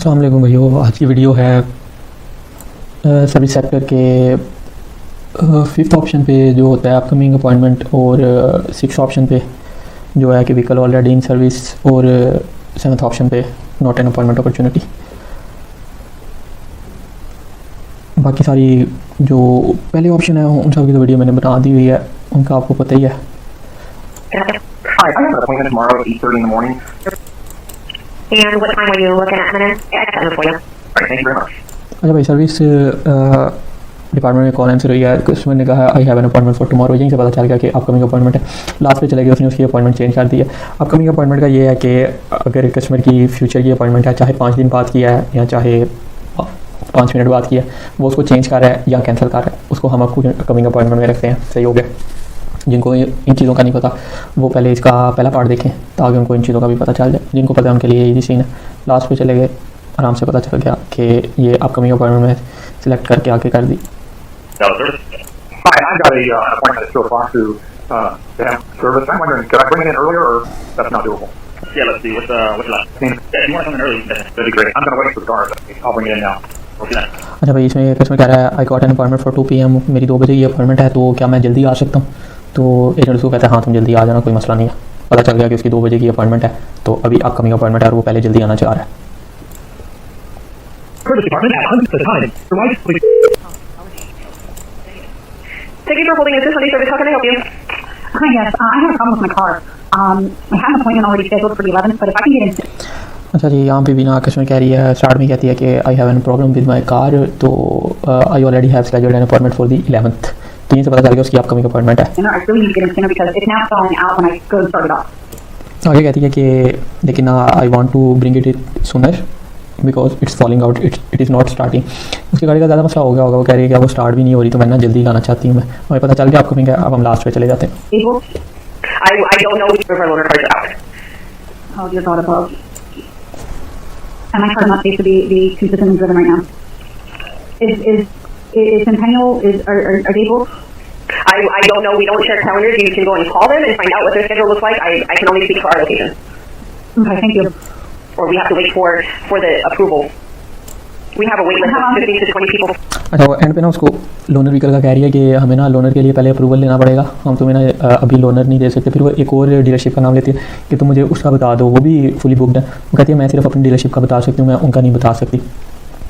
अस्सलाम वालेकुम भाइयों। आज की वीडियो है सर्विस सेक्टर के फिफ्थ ऑप्शन पे जो होता है अपकमिंग अपॉइंटमेंट और सिक्स ऑप्शन पे जो है कि व्हीकल ऑलरेडी इन सर्विस और सेवन्थ ऑप्शन पे नॉट एन अपॉइंटमेंट अपॉर्चुनिटी। बाकी सारी जो पहले ऑप्शन है उन सब की तो वीडियो मैंने बना दी हुई है, उनका आपको पता ही है। Hi, I have an appointment tomorrow at 8:30 in the morning. And what time were you looking at, Manan? I got that for you. All right, thank you very much. अच्छा भाई, सर्विस डिपार्टमेंट में call answer हुई है। Customer ने कहा आई have N appointment for tomorrow. यहीं से पता चल गया कि अपकमिंग अपॉइंटमेंट है। लास्ट पे चले गए, उसने उसकी अपॉइंटमेंट चेंज कर दी है। अपकमिंग अपॉइंटमेंट का ये है कि अगर कस्टमर की फ्यूचर की अपॉइंटमेंट है, चाहे 5 दिन बाद किया है या चाहे 5 मिनट बाद किया है, वो उसको चेंज कर रहा है या कैंसिल कर रहा है, उसको हम आपको अपकमिंग अपॉइंटमेंट में रखते हैं। सही हो गया। जिनको इन चीज़ों का नहीं पता वो पहले इसका पहला पार्ट देखें ताकि उनको इन चीज़ों का भी पता चल जाए। जिनको पता है उनके लिए इजी सीन है। लास्ट पे चले गए, आराम से पता चल गया कि ये अपकमिंग अपॉइंटमेंट में सिलेक्ट करके आगे कर दी। No, sir. Hi, I've got an appointment at 2 o'clock to have service. I'm wondering, could I bring it in earlier, or that's not doable? Yeah, let's see. What's left? Yeah, If you want something early, that'd be great. I'm going to wait for the car, but I'll bring it in now. we'll see that. अच्छा भाई, इसमें customer कह रहा है I got an appointment for 2 PM, मेरी 2 बजे की appointment है, तो क्या मैं जल्दी आ सकता हूँ? तो एजेंट उसको कहता है हाँ तुम जल्दी आ जाना, कोई मसला नहीं है। पता चल गया कि उसकी 2 बजे की अपॉइंटमेंट है, तो अभी अपकमिंग अपॉइंटमेंट है और वो पहले जल्दी आना चाह रहा है। Service department at 100 time. Your wife, please. Thank you for holding this Honey Service. How can I help you? Hi, yes. I have a problem with my car. I have an appointment already scheduled for the 11th, but if I can get in... अच्छा जी, यहाँ पे भी ना customer कह रही है, start में कहती है कि I have an problem with my car, तो I already have scheduled an appointment for the 11th। तो यहीं से पता चल गया उसकी अपकमिंग अपॉइंटमेंट है। I really need to get in sooner because it's now falling out when I go to start it off. आगे कहती है कि लेकिन I want to bring it sooner because it's falling out, it is not starting. उसकी गाड़ी का ज़्यादा मसला हो गया होगा, वो कह रही है कि वो स्टार्ट भी नहीं हो रही, तो मैं ना जल्दी लाना चाहती हूँ। मैं हमें पता चल गया अपकमिंग है। अब हम लास्ट पे चले जाते हैं। April? I don't know if our loaner cards are out. Oh, dear God above. And my car not safe to be consistently driven right now. Is Centennial, are they able? I don't know. We don't share calendars. You can go and call them and find out what their schedule looks like. I can only speak for our location. Okay, thank you. Or we have to wait for the approval. We have a wait list of 15 to 20 people. अच्छा, वो and पे ना उसको loner vehicle का कह रही है कि हमें ना लोनर के लिए पहले अप्रूवल लेना पड़ेगा, हम तुम्हें ना अभी लोनर नहीं दे सकते। फिर वो एक और डीलरशिप का नाम लेती है कि तुम मुझे उसका बता दो, वो भी फुली बुकड है। वो कहती है मैं सिर्फ अपनी डीलरशिप का बता सकती हूँ, मैं उनका नहीं बता सकती।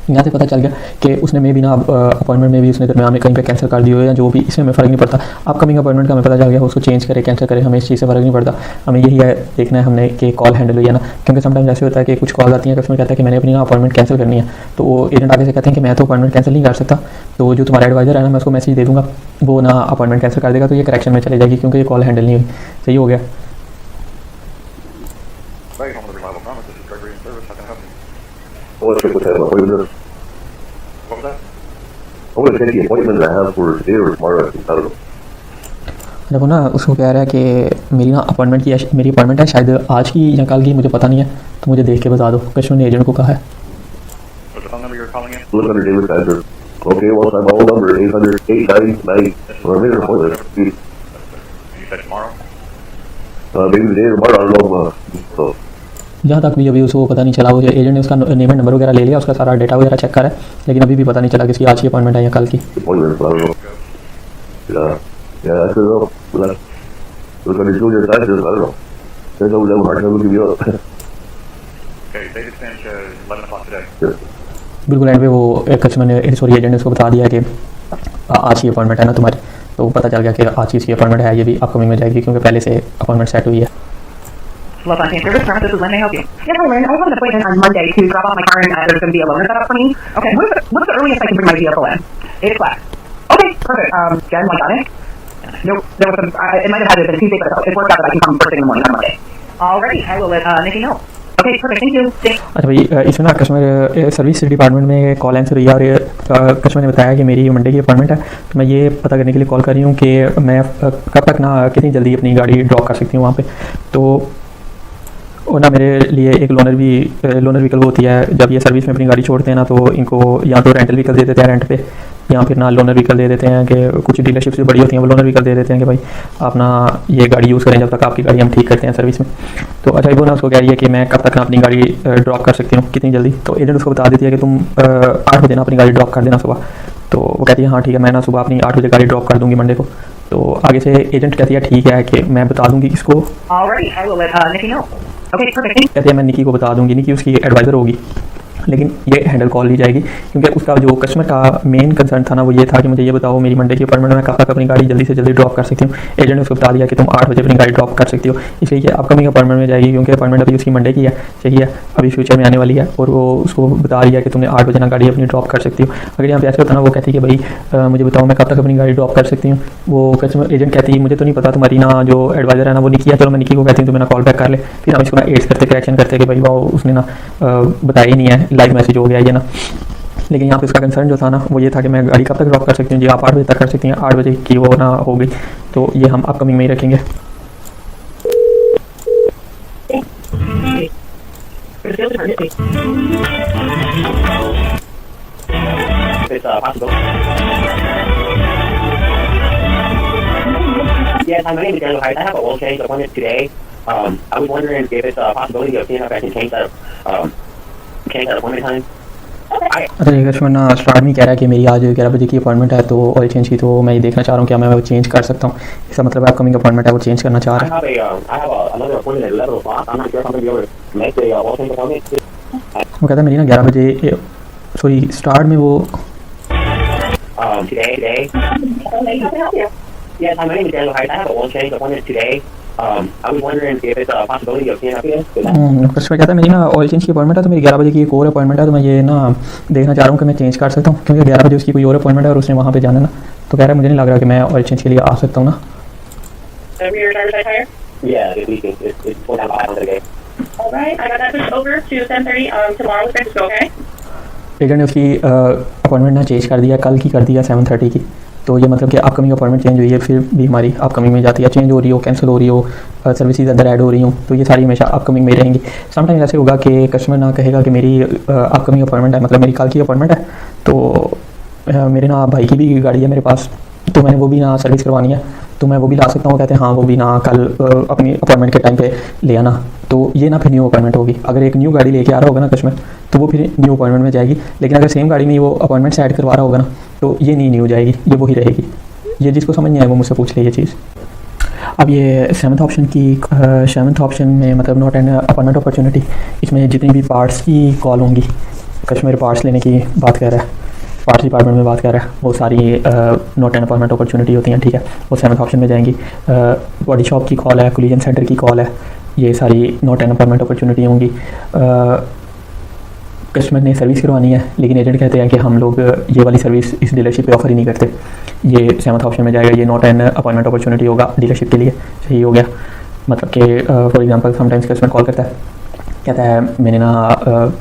यहाँ से पता चल गया कि उसने में भी ना अपॉइंटमेंट में भी उसने दरमियान में कहीं पे कैंसिल कर दी हो या जो भी, इसमें हमें फ़र्क नहीं पड़ता। अपकमिंग अपॉइंटमेंट का हमें पता चल गया, उसको चेंज करे कैंसिल करे, हमें इस चीज़ से फ़र्क नहीं पड़ता। हमें यही है देखना है हमने कि कॉल हैंडल हुई है ना, क्योंकि समटाइम्स ऐसे होता है कि कुछ कॉल आती हैं, कस्टमर कहता है कि मैंने अपनी ना अपॉइंटमेंट कैंसिल करनी है, तो वो एजेंट आगे से कहते हैं कि मैं तो अपॉइंटमेंट कैंसिल नहीं कर सकता, तो जो तुम्हारा एडवाइज़र है ना मैं उसको मैसेज दे दूँगा, वो ना अपॉइंटमेंट कैंसिल कर देगा, तो ये करेक्शन में चले जाएगी क्योंकि ये कॉल हैंडल नहीं हुई। सही हो गया। Right, home of the Reliable Promise. This is Gregory in service. How can I help you? I want to check with that appointment. What was that? I want to check the appointment I have for today or tomorrow. I don't know. जब वो ना उसको कह रहा है कि मेरी ना मेरी अपॉइंटमेंट है शायद आज की या कल की, मुझे पता नहीं है, तो मुझे देख के बता दो। कस्टमर ने एजेंट को कहा है। What's the phone number you're calling in? Look under David Kaiser. Okay, well, my old number 800-899. Well, I made an appointment. You said tomorrow? Maybe today or tomorrow. I don't know. So, जहाँ तक भी अभी उसको पता नहीं चला, वो agent ने उसका नेम एंड नंबर वगैरह ले लिया, उसका सारा डेटा वगैरह चेक करा है, लेकिन अभी भी पता नहीं चला कि इसकी आज की अपॉइंटमेंट है या कल की। appointment, but I don't know. Yeah, I don't know. Look under Junior Kaiser. I don't know. There's no them hard time to give you up. Okay, David Sanchez, 11 o'clock today. बिल्कुल and पे वो customer ने agent ने उसको बता दिया कि आज की अपॉइंटमेंट है ना तुम्हारी, तो पता चल गया कि आज की इसकी अपॉइंटमेंट है, ये भी अपकमिंग में जाएगी क्योंकि पहले से अपॉइंटमेंट सेट हुई है। Love on Service. This is Lynn. May I help you? Yes, hi, Lynn. I have an appointment on Monday to drop off my car and there's going to be a loaner set up for me. Okay, what's the earliest I can bring my vehicle in? 8 o'clock. Okay, perfect. Jen, like on it? Nope, there was some, it might have had been Tuesday, but it worked out that I can come first thing in the morning on Monday. Alrighty. I will let Nikki know. Okay, perfect. Thank you. अच्छा भाई, इसमें ना customer service department में call answer हुई है और customer ने बताया कि मेरी मंडे की अपॉइंटमेंट है, तो मैं ये पता करने के लिए कॉल कर रही हूँ कि मैं कब तक ना कितनी जल्दी अपनी गाड़ी ड्रॉप कर सकती हूँ वहाँ पे। तो और ना मेरे लिए एक लोनर व्हीकल वो होती है, जब ये सर्विस में अपनी गाड़ी छोड़ते हैं ना, तो इनको या तो रेंटल व्हीकल दे देते हैं रेंट पे, या फिर ना लोनर व्हीकल दे देते हैं कि कुछ डीलरशिप जो बड़ी होती हैं वो लोनर व्हीकल दे देते हैं कि भाई अपना ये गाड़ी यूज़ करें जब तक आपकी गाड़ी हम ठीक करते हैं सर्विस में। तो अच्छा वो ना उसको कह रही है कि मैं कब तक ना अपनी गाड़ी ड्रॉप कर सकती हूँ, कितनी जल्दी। तो एजेंट उसको बता देती है कि तुम 8 बजे ना अपनी गाड़ी ड्रॉप कर देना सुबह। तो वो कहती है हाँ ठीक है, मैं ना सुबह अपनी 8 बजे गाड़ी ड्रॉप कर दूँगी मंडे को। तो आगे से एजेंट कहती है ठीक है कि मैं बता दूँगी किसको, Alrighty, I will let Nikki know. Okay, perfect. कहती है मैं निकी को बता दूँगी, निकी उसकी एडवाइज़र होगी। लेकिन ये हैंडल कॉल ली जाएगी क्योंकि उसका जो कस्टमर का मेन कंसर्न था ना वो ये था कि मुझे ये बताओ मेरी मंडे की अपॉइंटमेंट में कब तक अपनी गाड़ी जल्दी से जल्दी ड्रॉप कर सकती हूँ। एजेंट ने उसको बता दिया कि तुम 8 बजे अपनी गाड़ी ड्रॉप कर सकती हो, इसलिए ये अपकमिंग अपॉइंटमेंट में जाएगी क्योंकि अपॉइंटमेंट अभी उसकी मंडे की है, सही है, अभी फ्यूचर में आने वाली है। और वो उसको बता रही है कि तुमने 8 बजे ना गाड़ी अपनी ड्रॉप कर सकती हो। अगर यहाँ पे ऐसे होता ना वो कहती है कि भाई मुझे बताओ मैं कब तक अपनी गाड़ी ड्रॉप कर सकती हूँ। वो कस्टमर एजेंट कहती है मुझे तो नहीं पता, तुम्हारी ना जो एडवाइज़र है ना वो निकी है, चलो मैं निकी को कहती हूँ तुम्हें ना कॉल बैक कर ले। फिर हम इसको ना एड्स करते करेक्शन करते कि भाई वो उसने ना बताया ही नहीं है, लाइव मैसेज हो गया ये ना। लेकिन यहाँ पे उसका कंसर्न जो था ना वो ये था कि मैं गाड़ी कब तक ड्रॉप कर सकती हूँ जी, आप 8 बजे तक कर सकती हैं, 8 बजे की वो ना हो गई। तो ये हम अपकमिंग में ही रखेंगे। If it's possible. Yes, hi, my name is Daniel Hyde. I have a oil change appointment today. I was wondering if it's a possibility of seeing if I can change that appointment time. अच्छा ये customer ना start में कह रहा है कि मेरी आज 11 बजे की अपॉइंटमेंट है तो ऑयल चेंज की, तो मैं ये देखना चाह रहा हूँ क्या मैं वो चेंज कर सकता हूँ। इसका मतलब है अपकमिंग अपॉइंटमेंट है वो चेंज करना चाह रहा है। I have another appointment at 11 o'clock. I'm not sure if I'm going to be able to make the oil change appointment. वो कहता है मेरी ना 11 बजे सॉरी स्टार्ट में वो Today. Yes, hi, my name is Daniel Hyde. I have a oil change appointment today. I was wondering if it's a possibility of seeing if I can. Customer कहता है मेरी ना ऑयल चेंज की appointment है तो मेरी 11 बजे की एक और अपॉइंटमेंट है, तो मैं ये ना देखना चाह रहा हूँ कि मैं चेंज कर सकता हूँ क्योंकि 11 बजे उसकी कोई और अपॉइंटमेंट है और उसने वहाँ पे जाना ना। तो कह रहा है मुझे नहीं लग रहा कि मैं ऑयल चेंज के लिए आ सकता हूँ ना। Your driver's side tire? Yeah, this week it's going down 500 a day. All right, I got that pushed over to 10:30 tomorrow with Francisco, okay? Agent ने उसकी अपॉइंटमेंट ना चेंज कर दिया, कल की कर दिया 7:30 की। तो ये मतलब कि अपकमिंग अपॉइंटमेंट चेंज हुई है, फिर भी हमारी अपकमिंग में जाती है, चेंज हो रही हो, कैंसिल हो रही हो, सर्विसेज अंदर ऐड हो रही हो, तो ये सारी हमेशा अपकमिंग में रहेंगी। समटाइम ऐसे होगा कि कस्टमर ना कहेगा कि मेरी अपकमिंग अपॉइंटमेंट है, मतलब मेरी कल की अपॉइंटमेंट है, तो मेरे ना भाई की भी गाड़ी है मेरे पास, तो मैंने वो भी ना सर्विस करवानी है, तो मैं वो भी ला सकता हूँ। कहते हैं हाँ वो भी ना कल अपनी अपॉइंटमेंट के टाइम पे ले आना। तो ये ना फिर न्यू अपॉइंटमेंट होगी। अगर एक न्यू गाड़ी लेके आ रहा होगा ना कस्टमर तो वो फिर न्यू अपॉइंटमेंट में जाएगी, लेकिन अगर सेम गाड़ी में वो अपॉइंटमेंट से ऐड करवा रहा होगा ना तो ये नहीं न्यू जाएगी, ये वही रहेगी। ये जिसको समझ नहीं आए वो मुझसे पूछ ले ये चीज़। अब ये सेवन्थ ऑप्शन में मतलब नॉट एन अपॉइंटमेंट अपॉर्चुनिटी, इसमें जितनी भी पार्ट्स की कॉल होंगी, कस्टमर पार्ट्स लेने की बात कर रहा है, पार्ट्स डिपार्टमेंट में बात कर रहा है, वो सारी नॉट एन अपॉइंटमेंट अपॉर्चुनिटी होती हैं, ठीक है, वो सेवन्थ ऑप्शन में जाएंगी। बॉडी शॉप की कॉल है, कोलिजन सेंटर की कॉल है, ये सारी नॉट एन अपॉइंटमेंट अपॉर्चुनिटी होंगी। कस्टमर ने सर्विस करवानी है लेकिन एजेंट कहते हैं कि हम लोग ये वाली सर्विस इस डीलरशिप पे ऑफर ही नहीं करते, ये सेवन्थ ऑप्शन में जाएगा, ये नॉट एन अपॉइंटमेंट अपॉर्चुनिटी होगा डीलरशिप के लिए। सही हो गया, मतलब कि for example sometimes customer call करता है, कहता है मैंने ना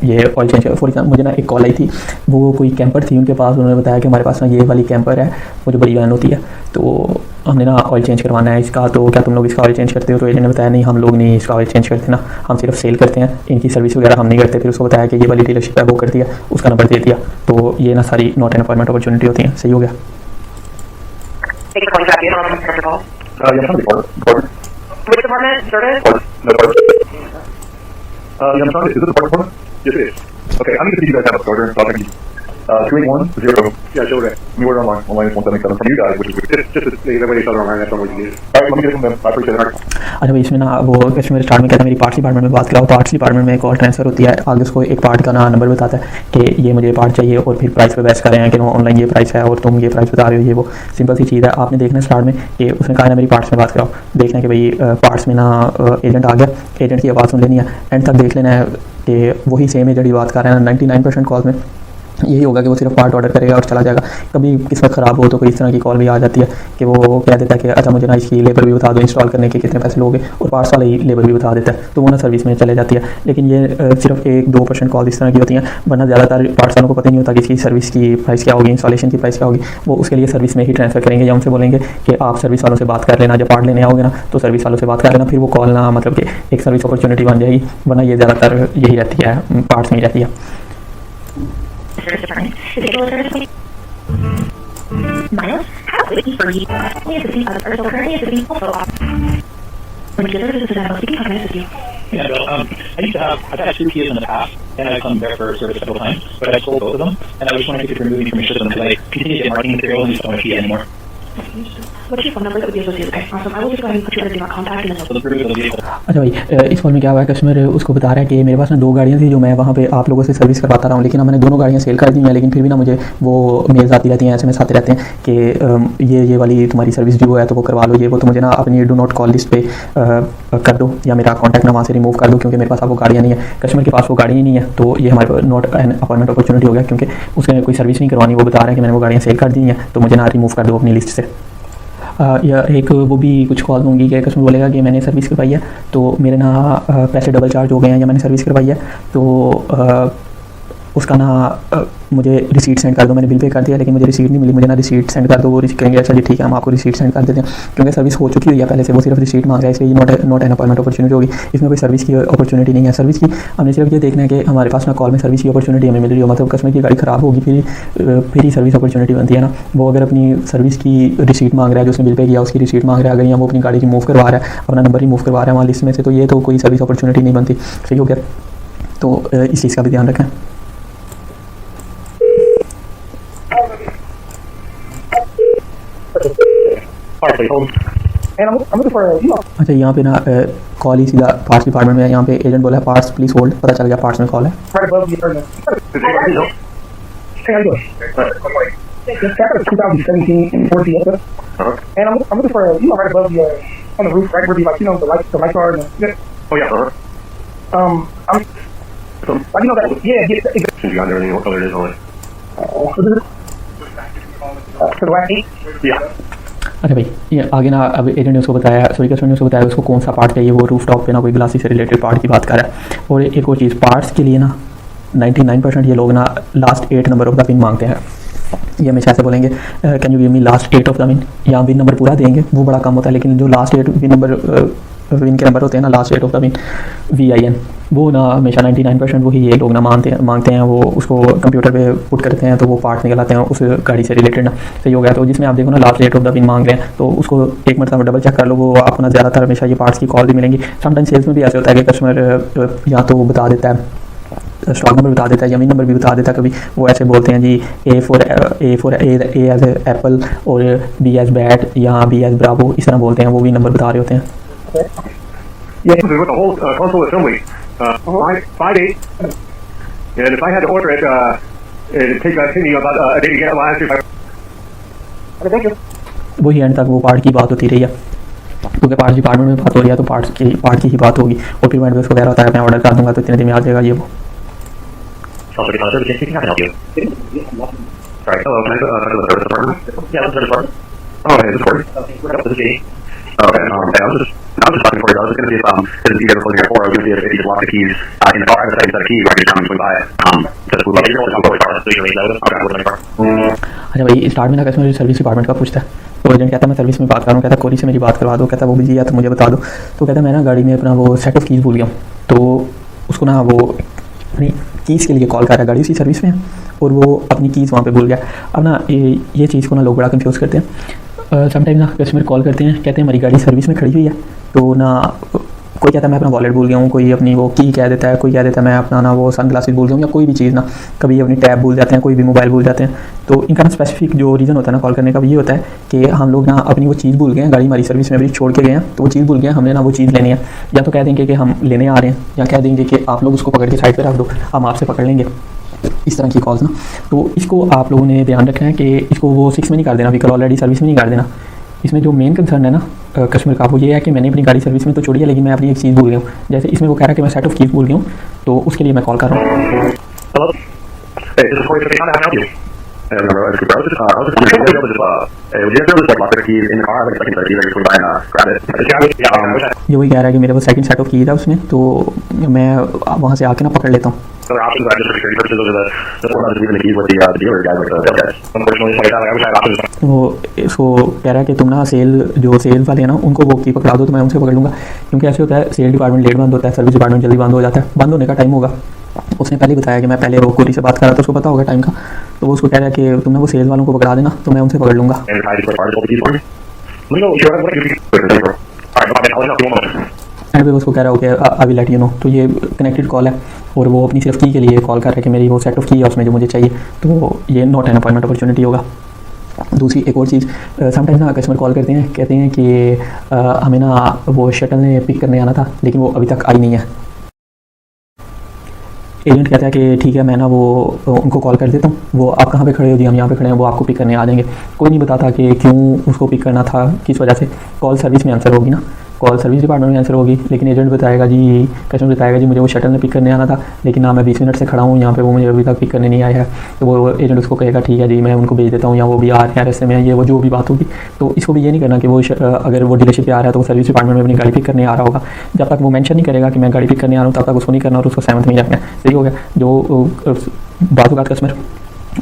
ये ऑयल चेंज, फॉर एग्जाम्पल मुझे ना एक कॉल आई थी, वो कोई कैंपर थी उनके पास, उन्होंने बताया कि हमारे पास ना ये वाली कैंपर है, वो जो बड़ी वैन होती है, तो हमने ना ऑयल चेंज करवाना है इसका, तो क्या तुम लोग इसका ऑयल चेंज करते हो? तो एजेंट ने बताया नहीं हम लोग नहीं इसका ऑयल चेंज करते ना, हम सिर्फ सेल करते हैं, इनकी सर्विस वगैरह हम नहीं करते। फिर उसको बताया कि ये वाली डीलरशिप है, वो कर दिया, उसका नंबर दे दिया। तो ये ना सारी नॉट एन अपॉइंटमेंट अपॉर्चुनिटी होती हैं। सही हो गया। Thank you for calling Traffic. Hold on, Mr. Call. Yeah, I'm department. Which department? Service? No department. Yeah, I'm sorry. Is this a department? Yes, it is. Okay, I need to see if you guys have a starter. So I can 281-0. Yeah, sure. We order online. Online is 177 from you guys, which is just the way you order online. That's not what you use. All right, let me get it from them. I appreciate it. अच्छा भाई इसमें ना वो customer start में कहता है मेरी parts department में बात कराओ, पार्ट्स डिपार्टमेंट में कॉल ट्रांसफर होती है, आगे उसको एक पार्ट का ना नंबर बताता है कि ये मुझे पार्ट चाहिए और फिर प्राइस पे बहस कर रहे हैं कि ऑनलाइन ये प्राइस है और तुम ये प्राइस बता रहे हो, ये वो सिंपल सी चीज़ है। आपने देखना स्टार्ट में कि उसने कहा ना मेरी पार्ट्स में बात कराओ, देखना कि भाई पार्ट्स में ना एजेंट आ गया, एजेंट की आवाज़ सुन लेनी है, एंड तक देख लेना है कि वही सेम एजेंट ही बात कर रहे हैं। 99% कॉल में यही होगा कि वो सिर्फ पार्ट ऑर्डर करेगा और चला जाएगा। कभी किस्मत ख़राब हो तो कोई इस तरह की कॉल भी आ जाती है कि वो कह देता है कि अच्छा मुझे ना इसकी लेबर भी बता दो, इंस्टॉल करने के कितने पैसे लोगे, और पार्ट्स वाला ही लेबर भी बता देता है, तो वो ना सर्विस में चले जाती है। लेकिन ये सिर्फ 1-2% कॉल इस तरह की होती हैं, वरना ज़्यादातर पार्ट्स वालों को पता नहीं होता कि इसकी सर्विस की प्राइस क्या होगी, इंस्टॉलेशन की प्राइस क्या होगी। वो उसके लिए सर्विस में ही ट्रांसफ़र करेंगे या उनसे बोलेंगे कि आप सर्विस वालों से बात कर लेना, जब पार्ट लेने आओगे ना तो सर्विस वालों से बात कर लेना, फिर वो कॉल ना मतलब कि एक सर्विस अपॉर्चुनिटी बन जाएगी, वरना ये ज़्यादातर यही रहती है, पार्ट्स में ही रहती है। Service department. Is it a service, please? Miles, how wiki for you? We have to see other so currently is the also off. When you get this is about speaking, how can I assist you? Yeah, Bill. I've had 2 Kias in the past, and I've come there for service several times, but I sold both of them, and I was wondering if you could remove me from your system because I continue to get marketing material and just don't want a Kia anymore. What's your phone number that would be associated? Okay, awesome. I will just go ahead and put you in do not contact and then So the remove the vehicle. अच्छा भाई, इस call में क्या हुआ है, customer उसको बता रहा है कि मेरे पास ना 2 गाड़ियाँ थी जो मैं वहाँ पे आप लोगों से सर्विस करवाता रहा हूँ, लेकिन अब मैंने दोनों गाड़ियाँ सेल कर दी हैं, लेकिन फिर भी ना मुझे वो मेल्स आती रहती हैं, SMS आते रहते हैं कि ये वाली तुम्हारी सर्विस ड्यू है तो वो करवा लो, ये वो, तो मुझे ना अपनी डू नॉट कॉल लिस्ट पे कर दो या मेरा कॉन्टैक्ट ना वहाँ से रिमूव कर दो, क्योंकि मेरे पास अब वो गाड़ियाँ नहीं है, कस्टमर के पास वो गाड़ी ही नहीं है, तो ये हमारे नॉट एन अपॉइंटमेंट अपॉर्चुनिटी हो गया, क्योंकि उसने कोई सर्विस नहीं करवानी, वो बता रहा है कि मैंने वो गाड़ियाँ सेल कर दी हैं, तो मुझे ना रिमूव कर दो अपनी लिस्ट से। या एक वो भी कुछ कॉल होंगी कि कस्टमर बोलेगा कि मैंने सर्विस करवाई है तो मेरे ना पैसे डबल चार्ज हो गए हैं, या मैंने सर्विस करवाई है तो उसका ना मुझे रिसीट सेंड कर दो, मैंने बिल पे कर दिया लेकिन मुझे रिसीट नहीं मिली, मुझे ना रिसीट सेंड कर दो। वो कहेंगे अच्छा जी ठीक है हम आपको रिसीट सेंड कर देते हैं, क्योंकि सर्विस हो चुकी हुई है पहले से, वो सिर्फ रिसीट मांग रहा है, इसलिए नॉट एन अपॉइंटमेंट अपॉर्चुनिटी होगी, इसमें कोई सर्विस की अपॉर्चुनिटी नहीं है। सर्विस की हमने सिर्फ ये देखना है कि हमारे पास ना कॉल में सर्विस की अपॉर्चुनिटी हमें मिल रही हो, मतलब कस्टमर की गाड़ी ख़राब होगी फिर ही सर्विस अपॉर्चुनिटी बनती है ना। वो अगर अपनी सर्विस की रिसीट मांग रहा है, जो उसने बिल पे किया उसकी रिसीट मांग रहा है, अगर या वो अपनी गाड़ी रिमूव करवा रहा है, अपना नंबर रिमूव करवा रहा है वहाँ लिस्ट में से, तो ये तो कोई सर्विस अपॉर्चुनिटी नहीं बनती। सही हो गया, तो इस चीज़ का भी ध्यान रखें। अच्छा यहाँ पे ना कॉल ही सीधा पार्ट्स डिपार्टमेंट में है, यहाँ पे एजेंट बोला है पार्ट्स प्लीज होल्ड, पता चल गया पार्ट्स में कॉल है। It's got a 2017 Ford Fiesta, and I'm looking for right above the on the roof, right where the lights are. Oh yeah. I'm that yeah. Since you got everything, what color it is on it? To the last 8. Yeah. अच्छा भाई, ये आगे ना अब agent ने उसको बताया, sorry customer ने उसको बताया उसको कौन सा पार्ट चाहिए, वो रूफ टॉप पे ना कोई ग्लासी से रिलेटेड पार्ट की बात कर रहा है। और एक और चीज़, पार्ट्स के लिए ना 99% ये लोग ना last 8 number of the pin मांगते हैं। ये हमेशा ऐसे बोलेंगे can you give me last 8 of the pin, या विन नंबर पूरा देंगे वो बड़ा कम होता है, लेकिन जो लास्ट 8 विन के नंबर होते हैं ना, last 8 of the pin VIN, वो ना हमेशा 99% वही ये लोग ना मांगते हैं। वो उसको कंप्यूटर पे पुट करते हैं तो वो पार्ट निकल आते हैं उस गाड़ी से रिलेटेड ना। सही हो गया, तो जिसमें आप देखो ना लास्ट 8 ऑफ द पिन मांग रहे हैं, तो उसको एक मरतबा डबल चेक कर लो, वो आपको ना ज़्यादातर हमेशा ये पार्ट्स की कॉल भी मिलेंगी। समटाइम सेल्स में भी ऐसे होता है कि कस्टमर या तो बता देता है, स्टॉक नंबर बता देता है या विन नंबर भी बता देता है, कभी वो ऐसे बोलते हैं जी A एज एप्पल और B एज बैट या B एज ब्रावो, इस तरह बोलते हैं, वो भी नंबर बता रहे होते हैं। Yeah, with the whole console assembly, 5.8, and if I had to order it, it'd take me about a day to get it. Last year, Thank you. वही एंड तक वो पार्ट की बात होती रही है, क्योंकि पार्ट्स डिपार्टमेंट में बात हो रही है तो पार्ट की ही बात होगी, और फिर मैं उसको कह रहा होता है मैं ऑर्डर कर दूंगा तो इतने दिन में आ जाएगा ये वो। Sorry, hello, can I help you? Sorry, hello, can I talk to the service department? Yeah, the service department. Oh, hey, this is Corey. This is Jamie. Okay, hey, I was just talking for you. I was just going to see if you guys were closing at 4, I was going to see if you could lock the keys in the car. I was going to set a key right here down and swing by it. Just would love to hear what's going on. So you can leave that. Okay, what's going on? अच्छा भाई, start में ना customer service department का पूछता है, तो agent कहता है मैं सर्विस में बात कर रहा हूँ, कहता है कोरी से मेरी बात करवा दो, कहता है वो बिजी है तो मुझे बता दो। तो कहता है मैं ना गाड़ी में अपना वो सेट ऑफ कीज़ भूल गया हूँ, तो उसको ना वो अपनी कीज़ के लिए कॉल कर रहा है, गाड़ी उसी सर्विस में है और वो अपनी कीज़ वहाँ पे भूल गया। अब ना ये चीज़ को ना लोग बड़ा कंफ्यूज करते हैं। समटाइम ना कस्टमर कॉल करते हैं, कहते हैं हमारी गाड़ी सर्विस में खड़ी हुई है, तो ना कोई कहता है मैं अपना वॉलेट भूल गया हूँ, कोई अपनी वो की कह देता है, कोई कह देता है मैं अपना ना वो सन ग्लासेस भूल गया हूँ, या कोई भी चीज़ ना, कभी अपनी टैब भूल जाते हैं, कोई भी मोबाइल भूल जाते हैं। तो इनका ना स्पेसिफिक जो रीज़न होता है ना कॉल करने का ये होता है कि हम लोग ना अपनी वो चीज़ भूल गए हैं, गाड़ी हमारी सर्विस में अभी छोड़ के गए हैं, तो वो चीज़ भूल गए, हमने ना वो चीज़ लेनी है, या तो कह देंगे कि हम लेने आ रहे हैं, या कह देंगे कि आप लोग उसको पकड़ के साइड पर रख दो, हम आपसे पकड़ लेंगे। इस तरह की कॉल्स ना, तो इसको आप लोगों ने ध्यान रखना है कि इसको वो 6 में नहीं कर देना, व्हीकल ऑलरेडी सर्विस में नहीं कर देना। इसमें जो मेन कंसर्न है ना कस्टमर का वो ये है कि मैंने अपनी गाड़ी सर्विस में तो छोड़ी है, लेकिन मैं अपनी एक चीज़ भूल गया हूँ। जैसे इसमें वो कह रहा है कि मैं सेट ऑफ कीज़ भूल गया हूँ, तो उसके लिए मैं कॉल कर रहा हूँ। Hello? Hey, this is Corey. How can I help you? Hey, remember, I was just would you guys be able to just lock their keys in the car? Like, I can swing by and grab it. ये वही कह रहा है कि मेरे पास second set of keys है उसमें, तो मैं वहाँ से आके ना पकड़ लेता हूँ। Other options are just for security purposes. Those are the ones that leaving the keys with the dealer guys, like the sales guys. Unfortunately, like that, I wish I had options. वो इसको कह रहा है कि तुम ना cell वाले हैं ना उनको वो की पकड़ा दो, तो मैं उनसे पकड़ लूँगा, क्योंकि ऐसे होता है सेल डिपार्टमेंट लेट बंद होता है, सर्विस डिपार्टमेंट जल्दी बंद हो जाता है, बंद होने का टाइम होगा उसने पहले बताया कि मैं पहले वो कोरी से बात कर रहा था, उसको पता होगा टाइम का, तो वो उसको कह रहा है कि तुमने वो सेल्स वालों को पकड़ा देना तो मैं उनसे पकड़ लूँगा। And I just article the keys for me. Let me know if you're ready. Alright, bye, man. I'll let you know if you want one. And पे उसको कह रहा हो कि I will let you know. तो ये connected call है और वो अपनी सिर्फ की के लिए कॉल कर रहा है कि मेरी वो सेट ऑफ की है उसमें जो मुझे चाहिए, तो ये नॉट एन अपॉइंटमेंट अपॉर्चुनिटी होगा। दूसरी एक और चीज़, समटाइम्स ना कस्टमर कॉल करते हैं, कहते हैं कि हमें ना वो शटल ने पिक करने आना था लेकिन वो अभी तक आई नहीं है। एजेंट कहता है कि ठीक है मैं ना वो उनको कॉल कर देता हूँ, वो आप कहाँ पे खड़े हो जी, हम यहाँ पे खड़े हैं, वो आपको पिक करने आ जाएंगे। कोई नहीं बताता कि क्यों उसको पिक करना था, किस वजह से। कॉल सर्विस में आंसर होगी ना, कॉल सर्विस डिपार्टमेंट में आंसर होगी, लेकिन एजेंट बताएगा जी, कस्टमर बताएगा जी मुझे वो शटल ने पिक करने आना था लेकिन ना मैं 20 मिनट से खड़ा हूँ यहाँ पे, वो मुझे अभी तक पिक करने नहीं आया है। तो वो एजेंट उसको कहेगा ठीक है जी मैं उनको भेज देता हूँ, या वो भी आ रहे हैं रास्ते में, ये वो जो भी बात होगी। तो इसको भी ये नहीं करना कि वो अगर वो डीलरशिप पे आ रहा है तो वो सर्विस डिपार्टमेंट में अपनी गाड़ी पिक करने आ रहा होगा। जब तक वो मेंशन नहीं करेगा कि मैं गाड़ी पिक करने आ रहा हूँ तब तक उसको नहीं करना और उसको सहमत नहीं रखना। सही हो गया। जो बात कस्टमर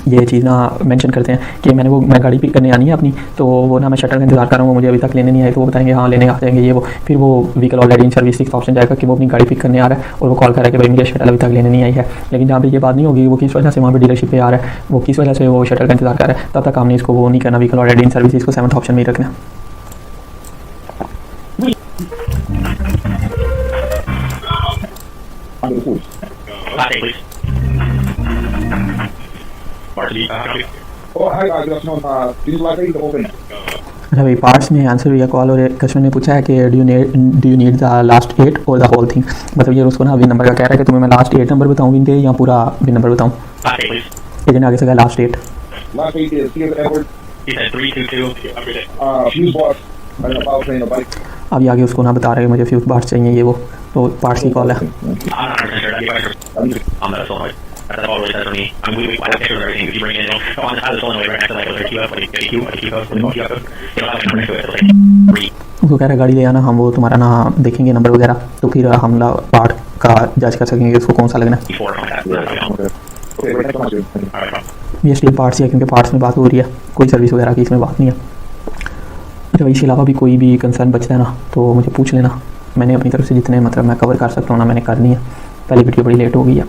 ये चीज़ ना मेंशन करते हैं कि मैं गाड़ी पिक करने आनी है अपनी, तो वो ना मैं शटल का इंतजार कर रहा हूँ, वो मुझे अभी तक लेने नहीं आए, तो वो बताएंगे हाँ लेने आ जाएंगे ये वो। फिर वो vehicle already in service 6 option जाएगा कि वो अपनी गाड़ी पिक करने आ रहा है और वो कॉल कर रहा है कि भाई मुझे शटल अभी तक लेने नहीं आई है। लेकिन जहाँ पे ये बात नहीं होगी वो किस वजह से वहाँ पे डीलरशिप पे आ रहा है, वो किस वजह से वो शटल का इंतजार कर रहा है, तब तक हमने इसको वो नहीं करना, व्हीकल ऑलरेडी इन सर्विस इसको 7th ऑप्शन में ही रखना। Please. Marty, Oh, hi guys, good afternoon. Do you like the whole thing? अच्छा भाई, पार्ट्स में आंसर हुआ कॉल और कस्टमर ने पूछा है कि do you need the last 8 और द होल थिंग। मतलब ये उसको ना विन नंबर का कह रहा है कि तुम्हें मैं लास्ट 8 नंबर बताऊँ विन दे या पूरा विन नंबर बताऊँ। एजेंट आगे से कहा last 8। Last 8 is Theo Edward. He said 322. Fuse box. I don't know, power train, nobody. अभी आगे उसको ना बता रहे मुझे फ्यूज पार्ट्स चाहिए ये वो, तो पार्ट्स की कॉल है। I'm not sure that's all right. That's all really says for me. I mean, we have pictures of everything. If you bring it in, on the side of the solenoid right next to like, was there a QF, like a Q, like a QF, like a QF, you know, like next to it, so like 3. उसको कह रहा है गाड़ी ले आना, हम वो तुम्हारा ना देखेंगे नंबर वगैरह, तो फिर हम पार्ट का जज कर सकेंगे उसको कौन सा लगना है। Before contact. Okay, right next one. Alright, ये स्टिल पार्ट्स ही है क्योंकि पार्ट्स में बात हो रही है, कोई सर्विस वगैरह की इसमें बात नहीं है। जब इसके अलावा भी कोई भी कंसर्न बचता है ना तो मुझे पूछ लेना, मैंने अपनी तरफ से जितने मतलब मैं कवर कर सकता हूँ ना मैंने करनी है। पहली वीडियो बड़ी लेट हो गई है।